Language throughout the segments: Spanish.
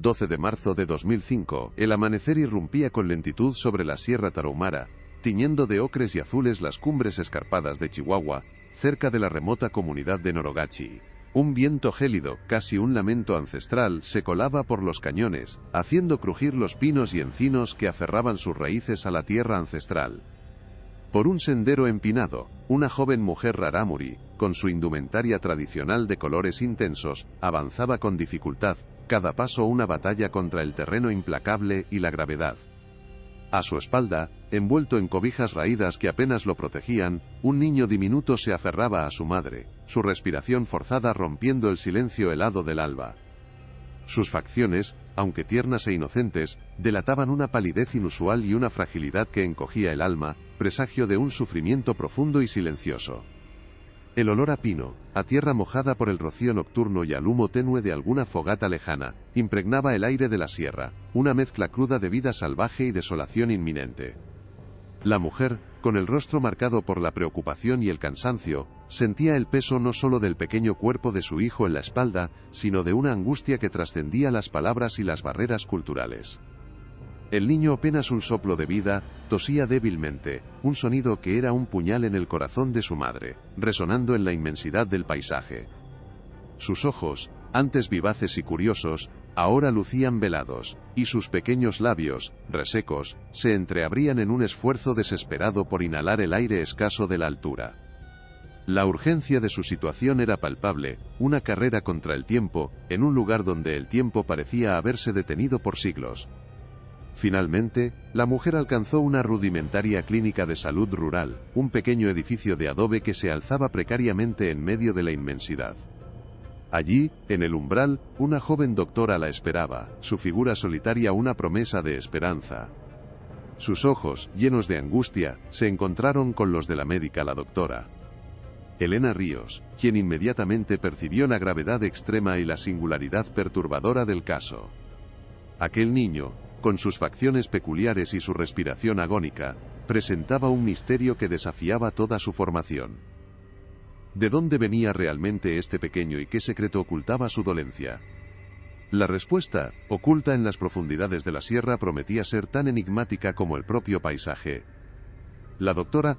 12 de marzo de 2005, el amanecer irrumpía con lentitud sobre la Sierra Tarahumara, tiñendo de ocres y azules las cumbres escarpadas de Chihuahua, cerca de la remota comunidad de Norogachi. Un viento gélido, casi un lamento ancestral, se colaba por los cañones, haciendo crujir los pinos y encinos que aferraban sus raíces a la tierra ancestral. Por un sendero empinado, una joven mujer rarámuri, con su indumentaria tradicional de colores intensos, avanzaba con dificultad, cada paso una batalla contra el terreno implacable y la gravedad. A su espalda, envuelto en cobijas raídas que apenas lo protegían, un niño diminuto se aferraba a su madre, su respiración forzada rompiendo el silencio helado del alba. Sus facciones, aunque tiernas e inocentes, delataban una palidez inusual y una fragilidad que encogía el alma, presagio de un sufrimiento profundo y silencioso. El olor a pino, a tierra mojada por el rocío nocturno y al humo tenue de alguna fogata lejana, impregnaba el aire de la sierra, una mezcla cruda de vida salvaje y desolación inminente. La mujer, con el rostro marcado por la preocupación y el cansancio, sentía el peso no solo del pequeño cuerpo de su hijo en la espalda, sino de una angustia que trascendía las palabras y las barreras culturales. El niño, apenas un soplo de vida, tosía débilmente, un sonido que era un puñal en el corazón de su madre, resonando en la inmensidad del paisaje. Sus ojos, antes vivaces y curiosos, ahora lucían velados, y sus pequeños labios, resecos, se entreabrían en un esfuerzo desesperado por inhalar el aire escaso de la altura. La urgencia de su situación era palpable, una carrera contra el tiempo, en un lugar donde el tiempo parecía haberse detenido por siglos. Finalmente, la mujer alcanzó una rudimentaria clínica de salud rural, un pequeño edificio de adobe que se alzaba precariamente en medio de la inmensidad. Allí, en el umbral, una joven doctora la esperaba, su figura solitaria una promesa de esperanza. Sus ojos, llenos de angustia, se encontraron con los de la médica, la doctora Elena Ríos, quien inmediatamente percibió la gravedad extrema y la singularidad perturbadora del caso. Aquel niño, con sus facciones peculiares y su respiración agónica, presentaba un misterio que desafiaba toda su formación. ¿De dónde venía realmente este pequeño y qué secreto ocultaba su dolencia? La respuesta, oculta en las profundidades de la sierra, prometía ser tan enigmática como el propio paisaje. La doctora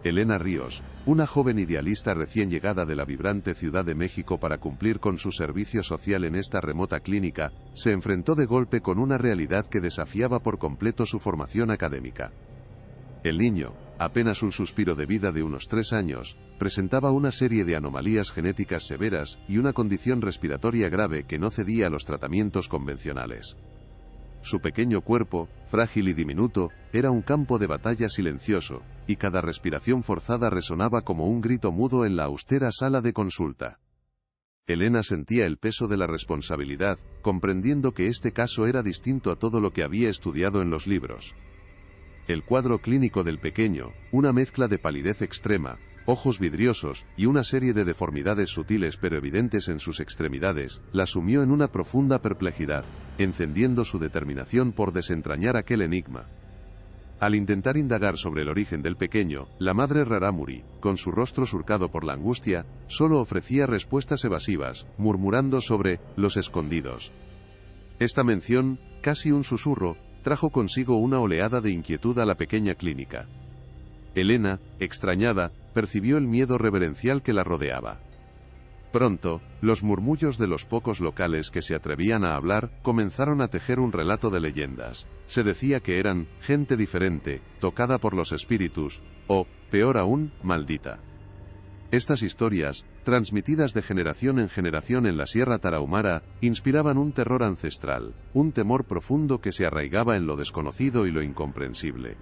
Elena Ríos, una joven idealista recién llegada de la vibrante Ciudad de México para cumplir con su servicio social en esta remota clínica, se enfrentó de golpe con una realidad que desafiaba por completo su formación académica. El niño, apenas un suspiro de vida de unos 3 años, presentaba una serie de anomalías genéticas severas y una condición respiratoria grave que no cedía a los tratamientos convencionales. Su pequeño cuerpo, frágil y diminuto, era un campo de batalla silencioso, y cada respiración forzada resonaba como un grito mudo en la austera sala de consulta. Elena sentía el peso de la responsabilidad, comprendiendo que este caso era distinto a todo lo que había estudiado en los libros. El cuadro clínico del pequeño, una mezcla de palidez extrema, ojos vidriosos y una serie de deformidades sutiles pero evidentes en sus extremidades, la sumió en una profunda perplejidad, encendiendo su determinación por desentrañar aquel enigma. Al intentar indagar sobre el origen del pequeño, la madre rarámuri, con su rostro surcado por la angustia, solo ofrecía respuestas evasivas, murmurando sobre los escondidos. Esta mención, casi un susurro, trajo consigo una oleada de inquietud a la pequeña clínica. Elena, extrañada, percibió el miedo reverencial que la rodeaba. Pronto, los murmullos de los pocos locales que se atrevían a hablar comenzaron a tejer un relato de leyendas. Se decía que eran gente diferente, tocada por los espíritus, o, peor aún, maldita. Estas historias, transmitidas de generación en generación en la Sierra Tarahumara, inspiraban un terror ancestral, un temor profundo que se arraigaba en lo desconocido y lo incomprensible.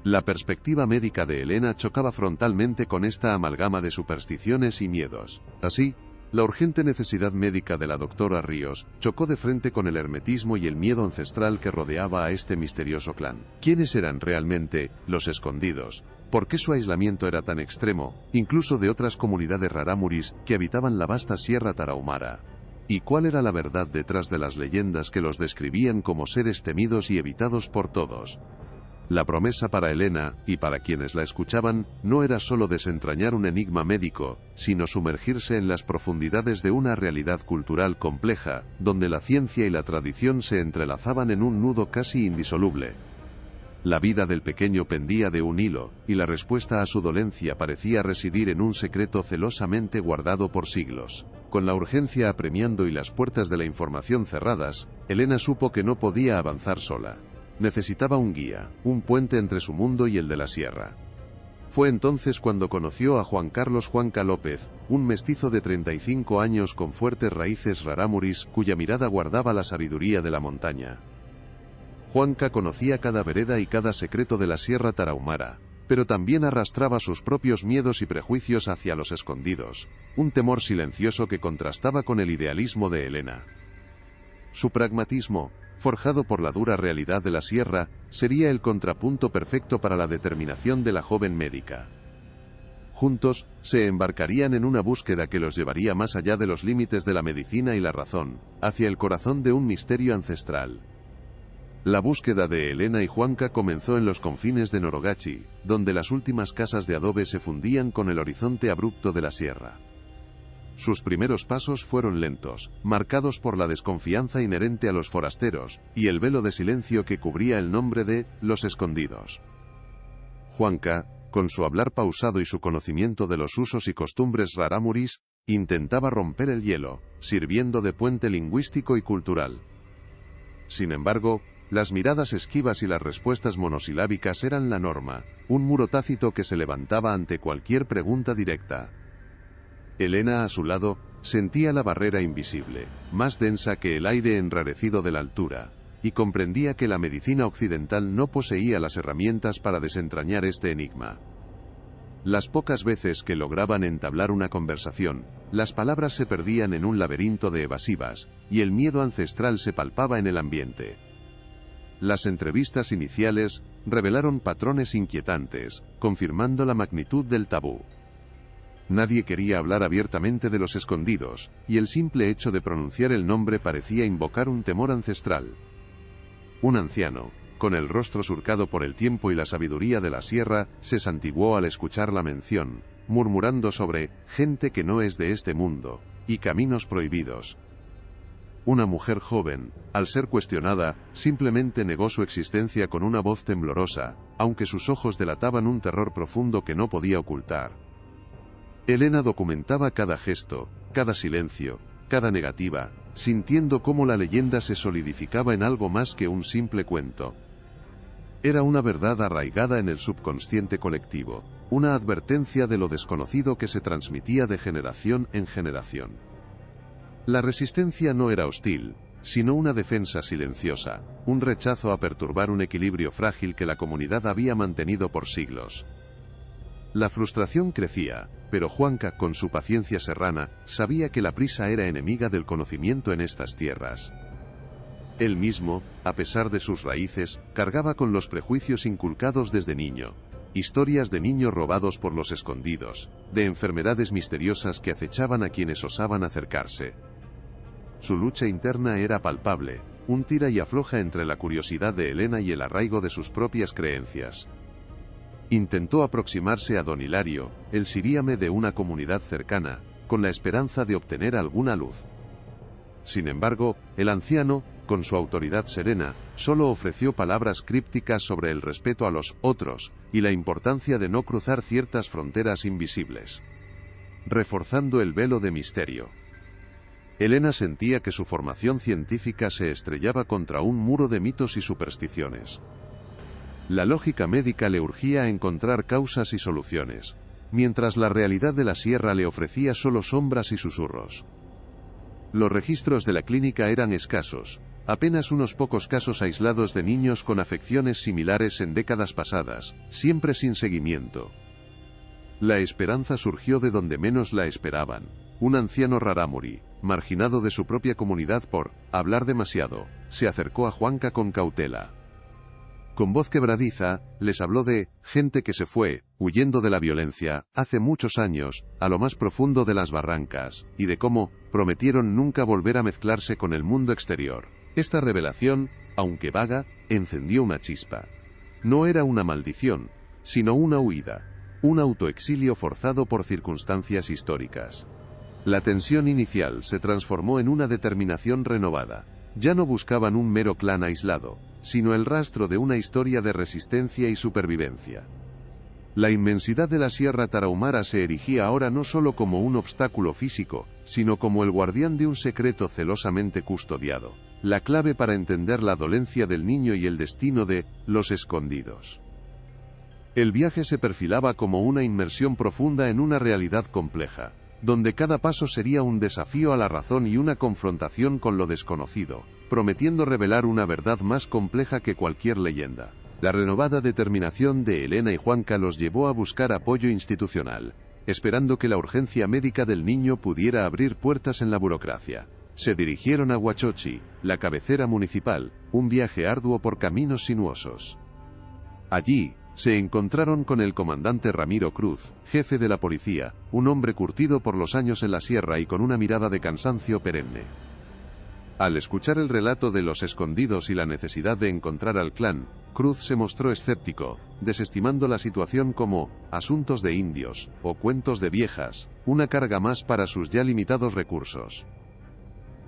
La perspectiva médica de Elena chocaba frontalmente con esta amalgama de supersticiones y miedos. Así, la urgente necesidad médica de la doctora Ríos chocó de frente con el hermetismo y el miedo ancestral que rodeaba a este misterioso clan. ¿Quiénes eran realmente los escondidos? ¿Por qué su aislamiento era tan extremo, incluso de otras comunidades rarámuris que habitaban la vasta Sierra Tarahumara? ¿Y cuál era la verdad detrás de las leyendas que los describían como seres temidos y evitados por todos? La promesa para Elena, y para quienes la escuchaban, no era solo desentrañar un enigma médico, sino sumergirse en las profundidades de una realidad cultural compleja, donde la ciencia y la tradición se entrelazaban en un nudo casi indisoluble. La vida del pequeño pendía de un hilo, y la respuesta a su dolencia parecía residir en un secreto celosamente guardado por siglos. Con la urgencia apremiando y las puertas de la información cerradas, Elena supo que no podía avanzar sola. Necesitaba un guía, un puente entre su mundo y el de la sierra. Fue entonces cuando conoció a Juan Carlos Juanca López, un mestizo de 35 años con fuertes raíces rarámuris, cuya mirada guardaba la sabiduría de la montaña. Juanca conocía cada vereda y cada secreto de la Sierra Tarahumara, pero también arrastraba sus propios miedos y prejuicios hacia los escondidos, un temor silencioso que contrastaba con el idealismo de Elena. Su pragmatismo, forjado por la dura realidad de la sierra, sería el contrapunto perfecto para la determinación de la joven médica. Juntos, se embarcarían en una búsqueda que los llevaría más allá de los límites de la medicina y la razón, hacia el corazón de un misterio ancestral. La búsqueda de Elena y Juanca comenzó en los confines de Norogachi, donde las últimas casas de adobe se fundían con el horizonte abrupto de la sierra. Sus primeros pasos fueron lentos, marcados por la desconfianza inherente a los forasteros, y el velo de silencio que cubría el nombre de Los Escondidos. Juanca, con su hablar pausado y su conocimiento de los usos y costumbres rarámuris, intentaba romper el hielo, sirviendo de puente lingüístico y cultural. Sin embargo, las miradas esquivas y las respuestas monosilábicas eran la norma, un muro tácito que se levantaba ante cualquier pregunta directa. Elena, a su lado, sentía la barrera invisible, más densa que el aire enrarecido de la altura, y comprendía que la medicina occidental no poseía las herramientas para desentrañar este enigma. Las pocas veces que lograban entablar una conversación, las palabras se perdían en un laberinto de evasivas, y el miedo ancestral se palpaba en el ambiente. Las entrevistas iniciales revelaron patrones inquietantes, confirmando la magnitud del tabú. Nadie quería hablar abiertamente de los escondidos, y el simple hecho de pronunciar el nombre parecía invocar un temor ancestral. Un anciano, con el rostro surcado por el tiempo y la sabiduría de la sierra, se santiguó al escuchar la mención, murmurando sobre gente que no es de este mundo, y caminos prohibidos. Una mujer joven, al ser cuestionada, simplemente negó su existencia con una voz temblorosa, aunque sus ojos delataban un terror profundo que no podía ocultar. Elena documentaba cada gesto, cada silencio, cada negativa, sintiendo cómo la leyenda se solidificaba en algo más que un simple cuento. Era una verdad arraigada en el subconsciente colectivo, una advertencia de lo desconocido que se transmitía de generación en generación. La resistencia no era hostil, sino una defensa silenciosa, un rechazo a perturbar un equilibrio frágil que la comunidad había mantenido por siglos. La frustración crecía, pero Juanca, con su paciencia serrana, sabía que la prisa era enemiga del conocimiento en estas tierras. Él mismo, a pesar de sus raíces, cargaba con los prejuicios inculcados desde niño. Historias de niños robados por los escondidos, de enfermedades misteriosas que acechaban a quienes osaban acercarse. Su lucha interna era palpable, un tira y afloja entre la curiosidad de Elena y el arraigo de sus propias creencias. Intentó aproximarse a don Hilario, el siríame de una comunidad cercana, con la esperanza de obtener alguna luz. Sin embargo, el anciano, con su autoridad serena, solo ofreció palabras crípticas sobre el respeto a los otros, y la importancia de no cruzar ciertas fronteras invisibles, reforzando el velo de misterio. Elena sentía que su formación científica se estrellaba contra un muro de mitos y supersticiones. La lógica médica le urgía a encontrar causas y soluciones, mientras la realidad de la sierra le ofrecía solo sombras y susurros. Los registros de la clínica eran escasos, apenas unos pocos casos aislados de niños con afecciones similares en décadas pasadas, siempre sin seguimiento. La esperanza surgió de donde menos la esperaban. Un anciano rarámuri, marginado de su propia comunidad por hablar demasiado, se acercó a Juanca con cautela. Con voz quebradiza, les habló de gente que se fue, huyendo de la violencia, hace muchos años, a lo más profundo de las barrancas, y de cómo prometieron nunca volver a mezclarse con el mundo exterior. Esta revelación, aunque vaga, encendió una chispa. no era una maldición, sino una huida, un autoexilio forzado por circunstancias históricas. La tensión inicial se transformó en una determinación renovada. Ya no buscaban un mero clan aislado, sino el rastro de una historia de resistencia y supervivencia. La inmensidad de la Sierra Tarahumara se erigía ahora no solo como un obstáculo físico, sino como el guardián de un secreto celosamente custodiado, la clave para entender la dolencia del niño y el destino de los escondidos. El viaje se perfilaba como una inmersión profunda en una realidad compleja, donde cada paso sería un desafío a la razón y una confrontación con lo desconocido, prometiendo revelar una verdad más compleja que cualquier leyenda. La renovada determinación de Elena y Juanca los llevó a buscar apoyo institucional, esperando que la urgencia médica del niño pudiera abrir puertas en la burocracia. Se dirigieron a Huachochi, la cabecera municipal, un viaje arduo por caminos sinuosos. Allí, se encontraron con el comandante Ramiro Cruz, jefe de la policía, un hombre curtido por los años en la sierra y con una mirada de cansancio perenne. Al escuchar el relato de los escondidos y la necesidad de encontrar al clan, Cruz se mostró escéptico, desestimando la situación como asuntos de indios o cuentos de viejas, una carga más para sus ya limitados recursos.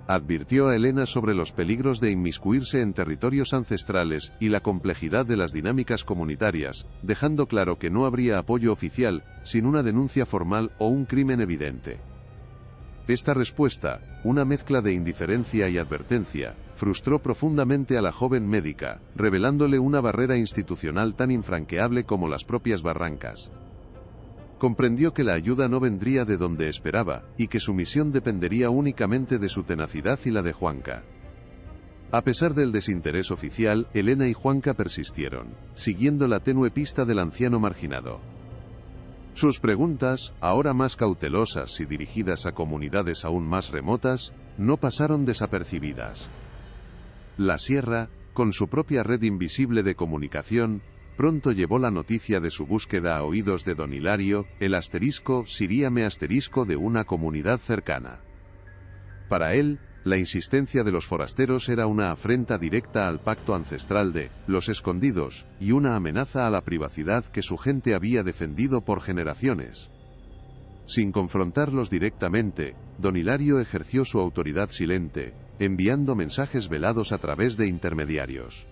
Advirtió a Elena sobre los peligros de inmiscuirse en territorios ancestrales y la complejidad de las dinámicas comunitarias, dejando claro que no habría apoyo oficial sin una denuncia formal o un crimen evidente. Esta respuesta, una mezcla de indiferencia y advertencia, frustró profundamente a la joven médica, revelándole una barrera institucional tan infranqueable como las propias barrancas. Comprendió que la ayuda no vendría de donde esperaba, y que su misión dependería únicamente de su tenacidad y la de Juanca. A pesar del desinterés oficial, Elena y Juanca persistieron, siguiendo la tenue pista del anciano marginado. Sus preguntas, ahora más cautelosas y dirigidas a comunidades aún más remotas, no pasaron desapercibidas. La sierra, con su propia red invisible de comunicación, pronto llevó la noticia de su búsqueda a oídos de don Hilario, el Siríame de una comunidad cercana. Para él, la insistencia de los forasteros era una afrenta directa al pacto ancestral de los escondidos, y una amenaza a la privacidad que su gente había defendido por generaciones. Sin confrontarlos directamente, don Hilario ejerció su autoridad silente, enviando mensajes velados a través de intermediarios.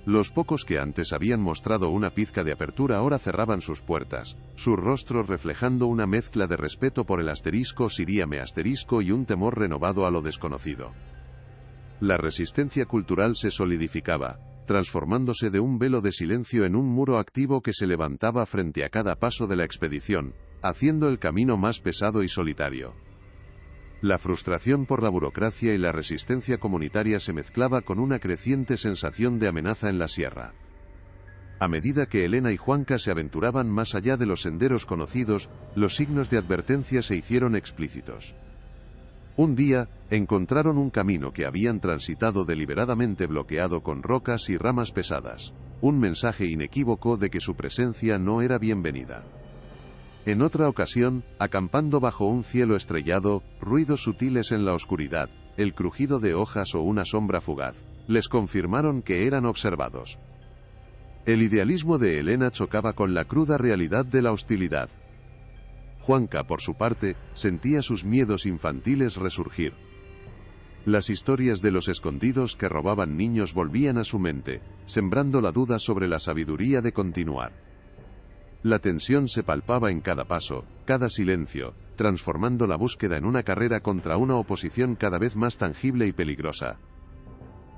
Los pocos que antes habían mostrado una pizca de apertura ahora cerraban sus puertas, sus rostros reflejando una mezcla de respeto por el Siríame y un temor renovado a lo desconocido. La resistencia cultural se solidificaba, transformándose de un velo de silencio en un muro activo que se levantaba frente a cada paso de la expedición, haciendo el camino más pesado y solitario. La frustración por la burocracia y la resistencia comunitaria se mezclaba con una creciente sensación de amenaza en la sierra. A medida que Elena y Juanca se aventuraban más allá de los senderos conocidos, los signos de advertencia se hicieron explícitos. Un día, encontraron un camino que habían transitado deliberadamente bloqueado con rocas y ramas pesadas, un mensaje inequívoco de que su presencia no era bienvenida. En otra ocasión, acampando bajo un cielo estrellado, ruidos sutiles en la oscuridad, el crujido de hojas o una sombra fugaz, les confirmaron que eran observados. El idealismo de Elena chocaba con la cruda realidad de la hostilidad. Juanca, por su parte, sentía sus miedos infantiles resurgir. Las historias de los escondidos que robaban niños volvían a su mente, sembrando la duda sobre la sabiduría de continuar. La tensión se palpaba en cada paso, cada silencio, transformando la búsqueda en una carrera contra una oposición cada vez más tangible y peligrosa.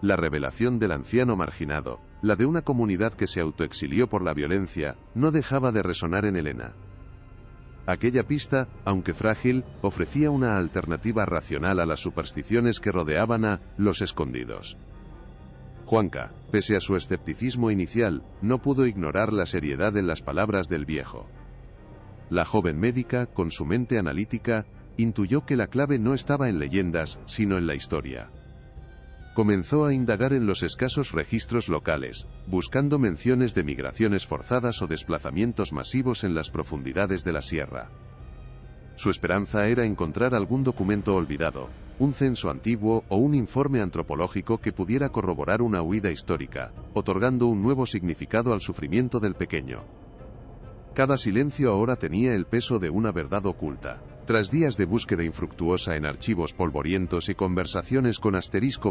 La revelación del anciano marginado, la de una comunidad que se autoexilió por la violencia, no dejaba de resonar en Elena. Aquella pista, aunque frágil, ofrecía una alternativa racional a las supersticiones que rodeaban a los escondidos. Juanca, pese a su escepticismo inicial, no pudo ignorar la seriedad en las palabras del viejo. La joven médica, con su mente analítica, intuyó que la clave no estaba en leyendas, sino en la historia. Comenzó a indagar en los escasos registros locales, buscando menciones de migraciones forzadas o desplazamientos masivos en las profundidades de la sierra. Su esperanza era encontrar algún documento olvidado, un censo antiguo o un informe antropológico que pudiera corroborar una huida histórica, otorgando un nuevo significado al sufrimiento del pequeño. Cada silencio ahora tenía el peso de una verdad oculta. Tras días de búsqueda infructuosa en archivos polvorientos y conversaciones con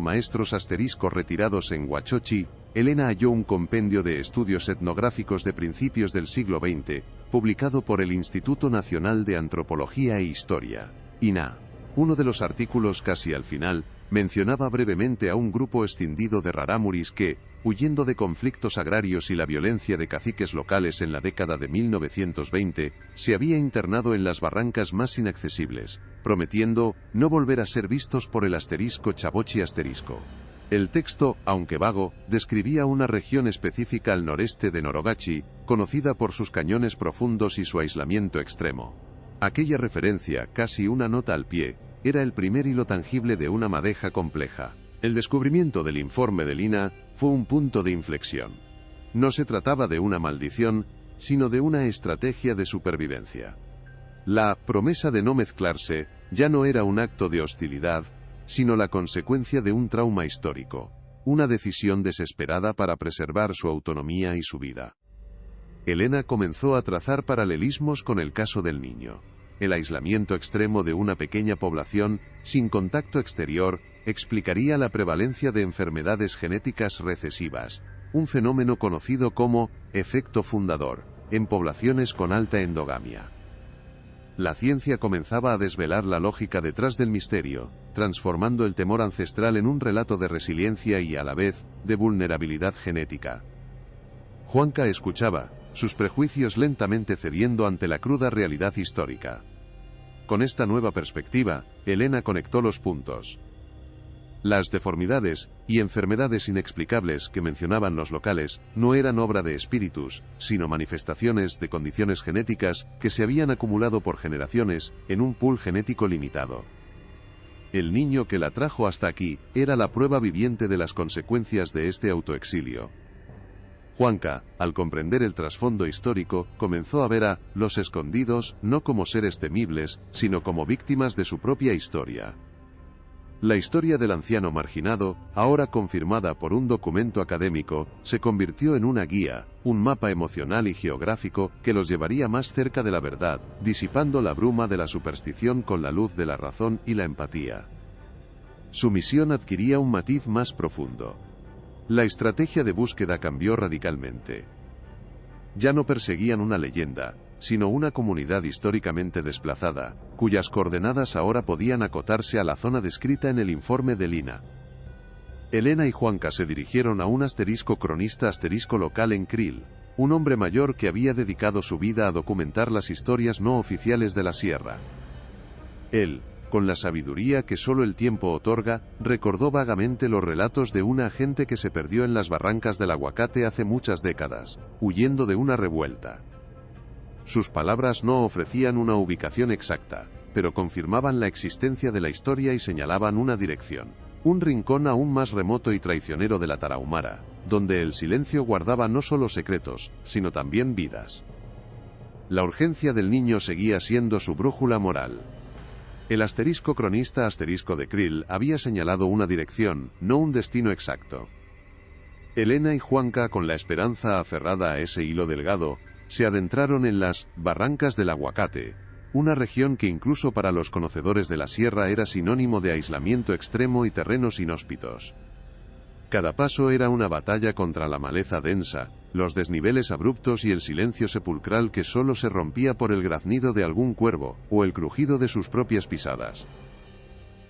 maestros retirados en Huachochi, Elena halló un compendio de estudios etnográficos de principios del siglo XX, publicado por el Instituto Nacional de Antropología e Historia, INAH. Uno de los artículos, casi al final, mencionaba brevemente a un grupo escindido de rarámuris que, huyendo de conflictos agrarios y la violencia de caciques locales en la década de 1920, se había internado en las barrancas más inaccesibles, prometiendo no volver a ser vistos por el Chabochi. El texto, aunque vago, describía una región específica al noreste de Norogachi, conocida por sus cañones profundos y su aislamiento extremo. Aquella referencia, casi una nota al pie, era el primer hilo tangible de una madeja compleja. El descubrimiento del informe de Lina fue un punto de inflexión. No se trataba de una maldición, sino de una estrategia de supervivencia. La promesa de no mezclarse ya no era un acto de hostilidad, sino la consecuencia de un trauma histórico, una decisión desesperada para preservar su autonomía y su vida. Elena comenzó a trazar paralelismos con el caso del niño. El aislamiento extremo de una pequeña población, sin contacto exterior, explicaría la prevalencia de enfermedades genéticas recesivas, un fenómeno conocido como efecto fundador, en poblaciones con alta endogamia. La ciencia comenzaba a desvelar la lógica detrás del misterio, transformando el temor ancestral en un relato de resiliencia y, a la vez, de vulnerabilidad genética. Juanca escuchaba, sus prejuicios lentamente cediendo ante la cruda realidad histórica. Con esta nueva perspectiva, Elena conectó los puntos. Las deformidades y enfermedades inexplicables que mencionaban los locales no eran obra de espíritus, sino manifestaciones de condiciones genéticas que se habían acumulado por generaciones en un pool genético limitado. El niño que la trajo hasta aquí era la prueba viviente de las consecuencias de este autoexilio. Juanca, al comprender el trasfondo histórico, comenzó a ver a los escondidos no como seres temibles, sino como víctimas de su propia historia. La historia del anciano marginado, ahora confirmada por un documento académico, se convirtió en una guía, un mapa emocional y geográfico que los llevaría más cerca de la verdad, disipando la bruma de la superstición con la luz de la razón y la empatía. Su misión adquiría un matiz más profundo. La estrategia de búsqueda cambió radicalmente. Ya no perseguían una leyenda, sino una comunidad históricamente desplazada, cuyas coordenadas ahora podían acotarse a la zona descrita en el informe de Lina. Elena y Juanca se dirigieron a un cronista local en Krill, un hombre mayor que había dedicado su vida a documentar las historias no oficiales de la sierra. Él, con la sabiduría que solo el tiempo otorga, recordó vagamente los relatos de una gente que se perdió en las barrancas del Aguacate hace muchas décadas, huyendo de una revuelta. Sus palabras no ofrecían una ubicación exacta, pero confirmaban la existencia de la historia y señalaban una dirección, un rincón aún más remoto y traicionero de la Tarahumara, donde el silencio guardaba no solo secretos, sino también vidas. La urgencia del niño seguía siendo su brújula moral. El cronista de Krill había señalado una dirección, no un destino exacto. Elena y Juanca, con la esperanza aferrada a ese hilo delgado, se adentraron en las barrancas del Aguacate, una región que incluso para los conocedores de la sierra era sinónimo de aislamiento extremo y terrenos inhóspitos. Cada paso era una batalla contra la maleza densa, los desniveles abruptos y el silencio sepulcral que solo se rompía por el graznido de algún cuervo, o el crujido de sus propias pisadas.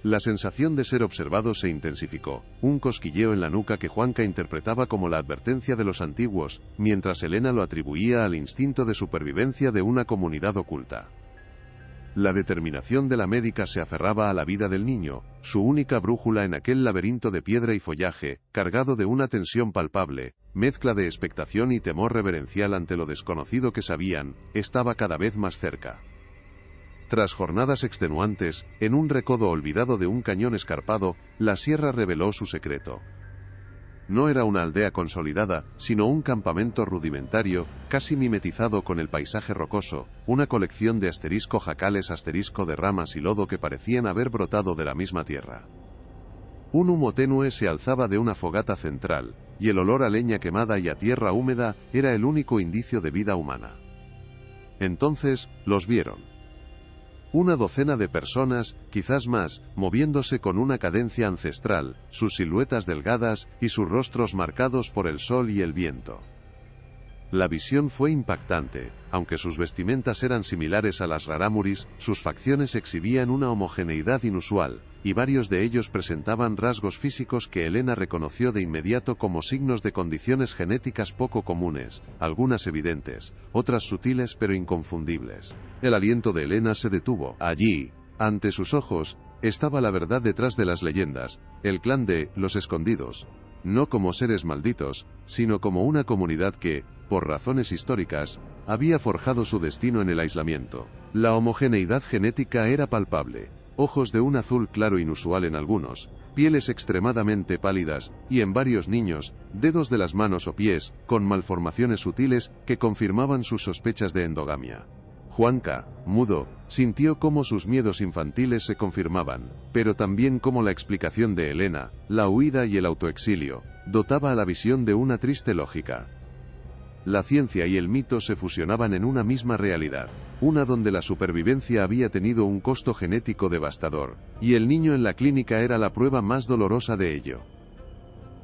La sensación de ser observado se intensificó, un cosquilleo en la nuca que Juanca interpretaba como la advertencia de los antiguos, mientras Elena lo atribuía al instinto de supervivencia de una comunidad oculta. La determinación de la médica se aferraba a la vida del niño, su única brújula en aquel laberinto de piedra y follaje, cargado de una tensión palpable, mezcla de expectación y temor reverencial ante lo desconocido que sabían, estaba cada vez más cerca. Tras jornadas extenuantes, en un recodo olvidado de un cañón escarpado, la sierra reveló su secreto. no era una aldea consolidada, sino un campamento rudimentario, casi mimetizado con el paisaje rocoso, una colección de jacales de ramas y lodo que parecían haber brotado de la misma tierra. Un humo tenue se alzaba de una fogata central, y el olor a leña quemada y a tierra húmeda era el único indicio de vida humana. Entonces, los vieron. Una docena de personas, quizás más, moviéndose con una cadencia ancestral, sus siluetas delgadas y sus rostros marcados por el sol y el viento. La visión fue impactante, aunque sus vestimentas eran similares a las rarámuris, sus facciones exhibían una homogeneidad inusual, y varios de ellos presentaban rasgos físicos que Helena reconoció de inmediato como signos de condiciones genéticas poco comunes, algunas evidentes, otras sutiles pero inconfundibles. El aliento de Helena se detuvo. Allí, ante sus ojos, estaba la verdad detrás de las leyendas, el clan de los Escondidos, no como seres malditos, sino como una comunidad que, por razones históricas, había forjado su destino en el aislamiento. La homogeneidad genética era palpable, ojos de un azul claro inusual en algunos, pieles extremadamente pálidas, y en varios niños, dedos de las manos o pies, con malformaciones sutiles que confirmaban sus sospechas de endogamia. Juanca, mudo, sintió cómo sus miedos infantiles se confirmaban, pero también cómo la explicación de Helena, la huida y el autoexilio, dotaba a la visión de una triste lógica. La ciencia y el mito se fusionaban en una misma realidad, una donde la supervivencia había tenido un costo genético devastador, y el niño en la clínica era la prueba más dolorosa de ello.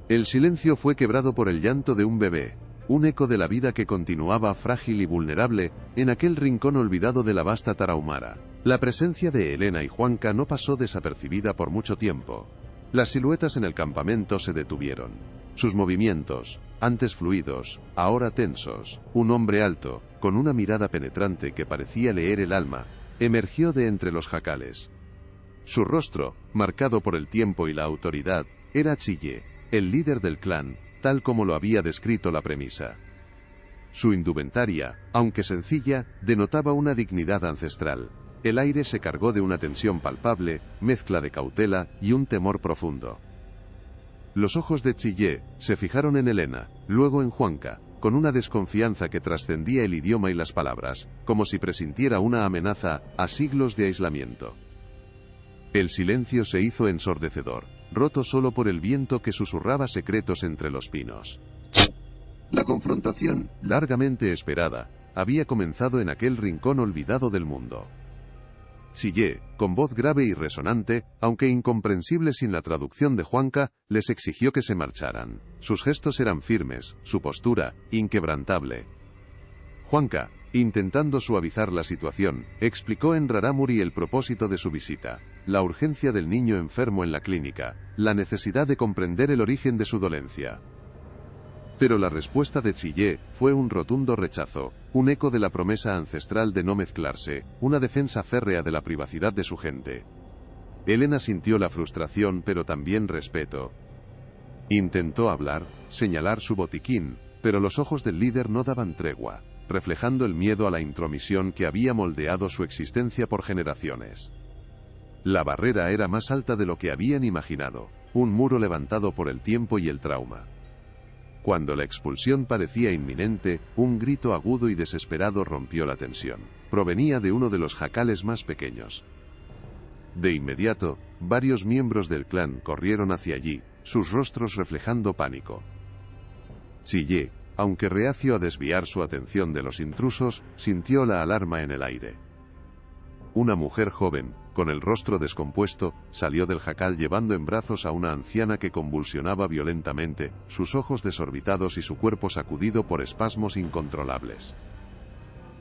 El silencio fue quebrado por el llanto de un bebé, un eco de la vida que continuaba frágil y vulnerable, en aquel rincón olvidado de la vasta Tarahumara. La presencia de Helena y Juanca no pasó desapercibida por mucho tiempo. Las siluetas en el campamento se detuvieron. Sus movimientos, antes fluidos, ahora tensos. Un hombre alto, con una mirada penetrante que parecía leer el alma, emergió de entre los jacales. Su rostro, marcado por el tiempo y la autoridad, era Chille, el líder del clan, tal como lo había descrito la premisa. Su indumentaria, aunque sencilla, denotaba una dignidad ancestral. El aire se cargó de una tensión palpable, mezcla de cautela y un temor profundo. Los ojos de Chille se fijaron en Helena, luego en Juanca, con una desconfianza que trascendía el idioma y las palabras, como si presintiera una amenaza a siglos de aislamiento. El silencio se hizo ensordecedor, roto solo por el viento que susurraba secretos entre los pinos. La confrontación, largamente esperada, había comenzado en aquel rincón olvidado del mundo. Chille, con voz grave y resonante, aunque incomprensible sin la traducción de Juanca, les exigió que se marcharan. Sus gestos eran firmes, su postura, inquebrantable. Juanca, intentando suavizar la situación, explicó en rarámuri el propósito de su visita, la urgencia del niño enfermo en la clínica, la necesidad de comprender el origen de su dolencia. Pero la respuesta de Chille fue un rotundo rechazo, un eco de la promesa ancestral de no mezclarse, una defensa férrea de la privacidad de su gente. Helena sintió la frustración pero también respeto. Intentó hablar, señalar su botiquín, pero los ojos del líder no daban tregua, reflejando el miedo a la intromisión que había moldeado su existencia por generaciones. La barrera era más alta de lo que habían imaginado, un muro levantado por el tiempo y el trauma. Cuando la expulsión parecía inminente, un grito agudo y desesperado rompió la tensión. Provenía de uno de los jacales más pequeños. De inmediato, varios miembros del clan corrieron hacia allí, sus rostros reflejando pánico. Chille, aunque reacio a desviar su atención de los intrusos, sintió la alarma en el aire. Una mujer joven, con el rostro descompuesto, salió del jacal llevando en brazos a una anciana que convulsionaba violentamente, sus ojos desorbitados y su cuerpo sacudido por espasmos incontrolables.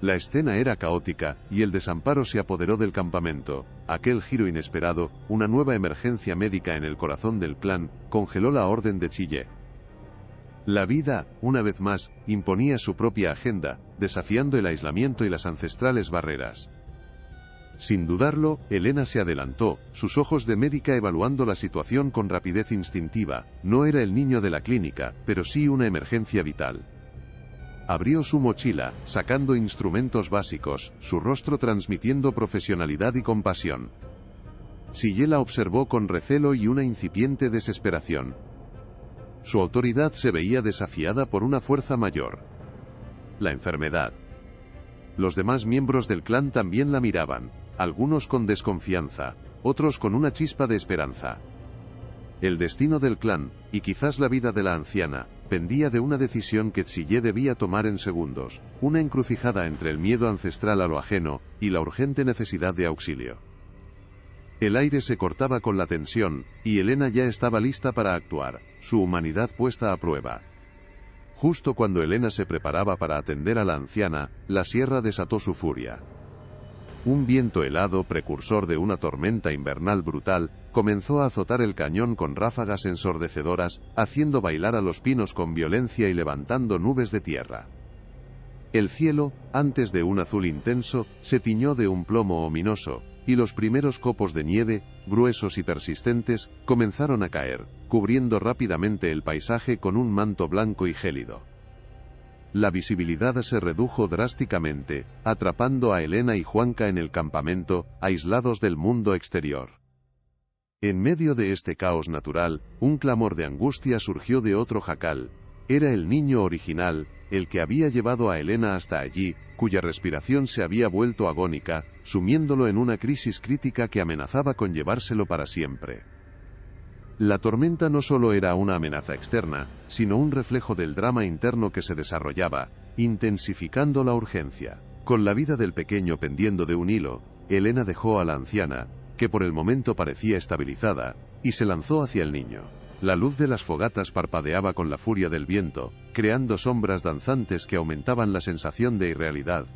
La escena era caótica, y el desamparo se apoderó del campamento. Aquel giro inesperado, una nueva emergencia médica en el corazón del clan, congeló la orden de Chille. La vida, una vez más, imponía su propia agenda, desafiando el aislamiento y las ancestrales barreras. Sin dudarlo, Helena se adelantó, sus ojos de médica evaluando la situación con rapidez instintiva. No era el niño de la clínica, pero sí una emergencia vital. Abrió su mochila, sacando instrumentos básicos, su rostro transmitiendo profesionalidad y compasión. Chille la observó con recelo y una incipiente desesperación. Su autoridad se veía desafiada por una fuerza mayor: la enfermedad. Los demás miembros del clan también la miraban, algunos con desconfianza, otros con una chispa de esperanza. El destino del clan, y quizás la vida de la anciana, pendía de una decisión que Tsiye debía tomar en segundos, una encrucijada entre el miedo ancestral a lo ajeno y la urgente necesidad de auxilio. El aire se cortaba con la tensión, y Elena ya estaba lista para actuar, su humanidad puesta a prueba. Justo cuando Elena se preparaba para atender a la anciana, la sierra desató su furia. Un viento helado, precursor de una tormenta invernal brutal, comenzó a azotar el cañón con ráfagas ensordecedoras, haciendo bailar a los pinos con violencia y levantando nubes de tierra. El cielo, antes de un azul intenso, se tiñó de un plomo ominoso, y los primeros copos de nieve, gruesos y persistentes, comenzaron a caer, cubriendo rápidamente el paisaje con un manto blanco y gélido. La visibilidad se redujo drásticamente, atrapando a Elena y Juanca en el campamento, aislados del mundo exterior. En medio de este caos natural, un clamor de angustia surgió de otro jacal. Era el niño original, el que había llevado a Elena hasta allí, cuya respiración se había vuelto agónica, sumiéndolo en una crisis crítica que amenazaba con llevárselo para siempre. La tormenta no solo era una amenaza externa, sino un reflejo del drama interno que se desarrollaba, intensificando la urgencia. Con la vida del pequeño pendiendo de un hilo, Elena dejó a la anciana, que por el momento parecía estabilizada, y se lanzó hacia el niño. La luz de las fogatas parpadeaba con la furia del viento, creando sombras danzantes que aumentaban la sensación de irrealidad.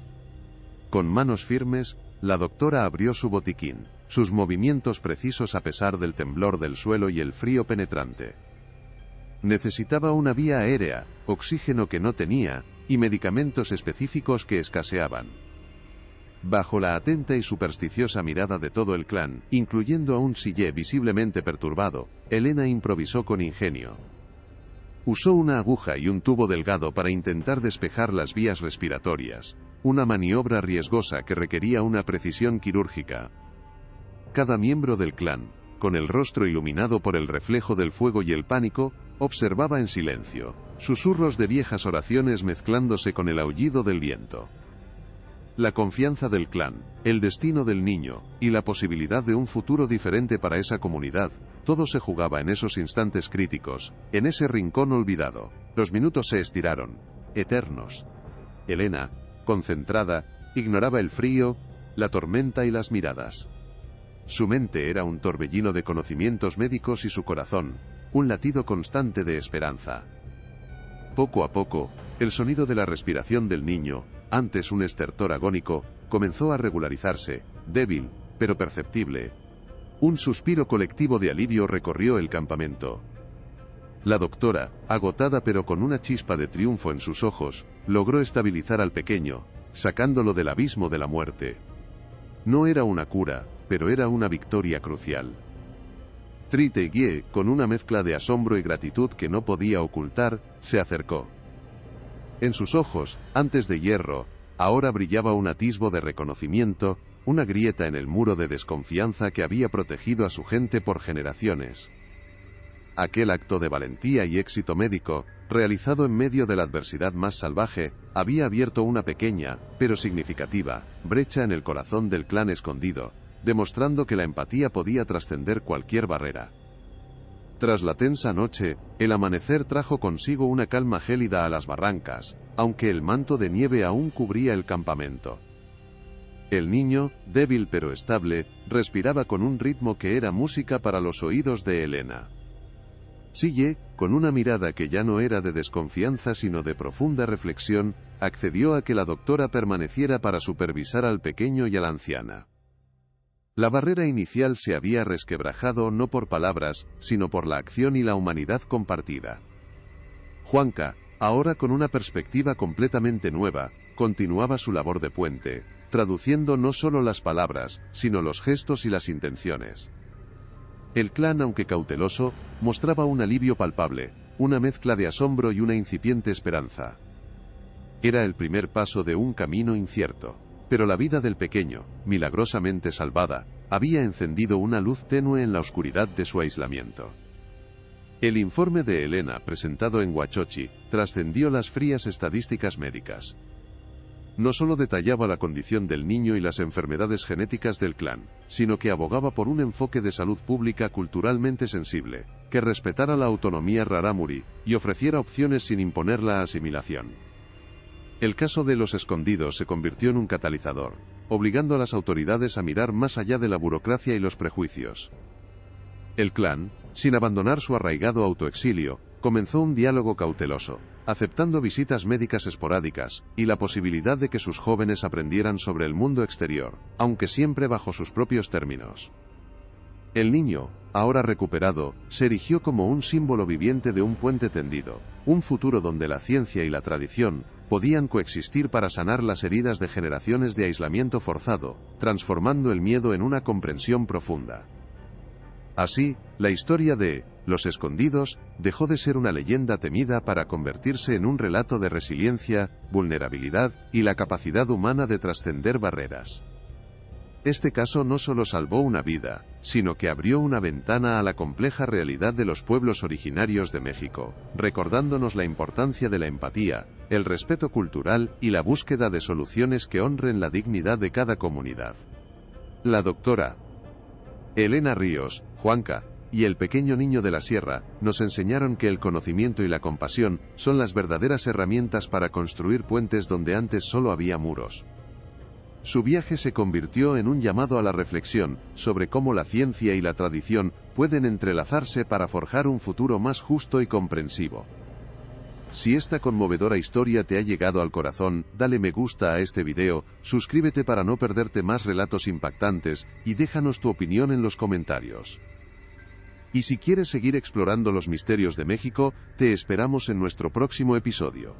Con manos firmes, la doctora abrió su botiquín, sus movimientos precisos a pesar del temblor del suelo y el frío penetrante. Necesitaba una vía aérea, oxígeno que no tenía, y medicamentos específicos que escaseaban. Bajo la atenta y supersticiosa mirada de todo el clan, incluyendo a un Tsiye visiblemente perturbado, Elena improvisó con ingenio. Usó una aguja y un tubo delgado para intentar despejar las vías respiratorias, una maniobra riesgosa que requería una precisión quirúrgica. Cada miembro del clan, con el rostro iluminado por el reflejo del fuego y el pánico, observaba en silencio, susurros de viejas oraciones mezclándose con el aullido del viento. La confianza del clan, el destino del niño, y la posibilidad de un futuro diferente para esa comunidad, todo se jugaba en esos instantes críticos, en ese rincón olvidado. Los minutos se estiraron, eternos. Elena, concentrada, ignoraba el frío, la tormenta y las miradas. Su mente era un torbellino de conocimientos médicos y su corazón, un latido constante de esperanza. Poco a poco, el sonido de la respiración del niño, antes un estertor agónico, comenzó a regularizarse, débil, pero perceptible. Un suspiro colectivo de alivio recorrió el campamento. La doctora, agotada pero con una chispa de triunfo en sus ojos, logró estabilizar al pequeño, sacándolo del abismo de la muerte. No era una cura, pero era una victoria crucial. Triteigie, con una mezcla de asombro y gratitud que no podía ocultar, se acercó. En sus ojos, antes de hierro, ahora brillaba un atisbo de reconocimiento, una grieta en el muro de desconfianza que había protegido a su gente por generaciones. Aquel acto de valentía y éxito médico, realizado en medio de la adversidad más salvaje, había abierto una pequeña, pero significativa, brecha en el corazón del clan escondido, demostrando que la empatía podía trascender cualquier barrera. Tras la tensa noche, el amanecer trajo consigo una calma gélida a las barrancas, aunque el manto de nieve aún cubría el campamento. El niño, débil pero estable, respiraba con un ritmo que era música para los oídos de Elena. Tsiye, con una mirada que ya no era de desconfianza sino de profunda reflexión, accedió a que la doctora permaneciera para supervisar al pequeño y a la anciana. La barrera inicial se había resquebrajado no por palabras, sino por la acción y la humanidad compartida. Juanca, ahora con una perspectiva completamente nueva, continuaba su labor de puente, traduciendo no solo las palabras, sino los gestos y las intenciones. El clan, aunque cauteloso, mostraba un alivio palpable, una mezcla de asombro y una incipiente esperanza. Era el primer paso de un camino incierto. Pero la vida del pequeño, milagrosamente salvada, había encendido una luz tenue en la oscuridad de su aislamiento. El informe de Elena, presentado en Huachochi, trascendió las frías estadísticas médicas. No solo detallaba la condición del niño y las enfermedades genéticas del clan, sino que abogaba por un enfoque de salud pública culturalmente sensible, que respetara la autonomía rarámuri y ofreciera opciones sin imponer la asimilación. El caso de los escondidos se convirtió en un catalizador, obligando a las autoridades a mirar más allá de la burocracia y los prejuicios. El clan, sin abandonar su arraigado autoexilio, comenzó un diálogo cauteloso, aceptando visitas médicas esporádicas y la posibilidad de que sus jóvenes aprendieran sobre el mundo exterior, aunque siempre bajo sus propios términos. El niño, ahora recuperado, se erigió como un símbolo viviente de un puente tendido, un futuro donde la ciencia y la tradición podían coexistir para sanar las heridas de generaciones de aislamiento forzado, transformando el miedo en una comprensión profunda. Así, la historia de Los Escondidos dejó de ser una leyenda temida para convertirse en un relato de resiliencia, vulnerabilidad y la capacidad humana de trascender barreras. Este caso no solo salvó una vida, sino que abrió una ventana a la compleja realidad de los pueblos originarios de México, recordándonos la importancia de la empatía, el respeto cultural y la búsqueda de soluciones que honren la dignidad de cada comunidad. La doctora Elena Ríos, Juanca, y el pequeño niño de la sierra, nos enseñaron que el conocimiento y la compasión son las verdaderas herramientas para construir puentes donde antes solo había muros. Su viaje se convirtió en un llamado a la reflexión sobre cómo la ciencia y la tradición pueden entrelazarse para forjar un futuro más justo y comprensivo. Si esta conmovedora historia te ha llegado al corazón, dale me gusta a este video, suscríbete para no perderte más relatos impactantes y déjanos tu opinión en los comentarios. Y si quieres seguir explorando los misterios de México, te esperamos en nuestro próximo episodio.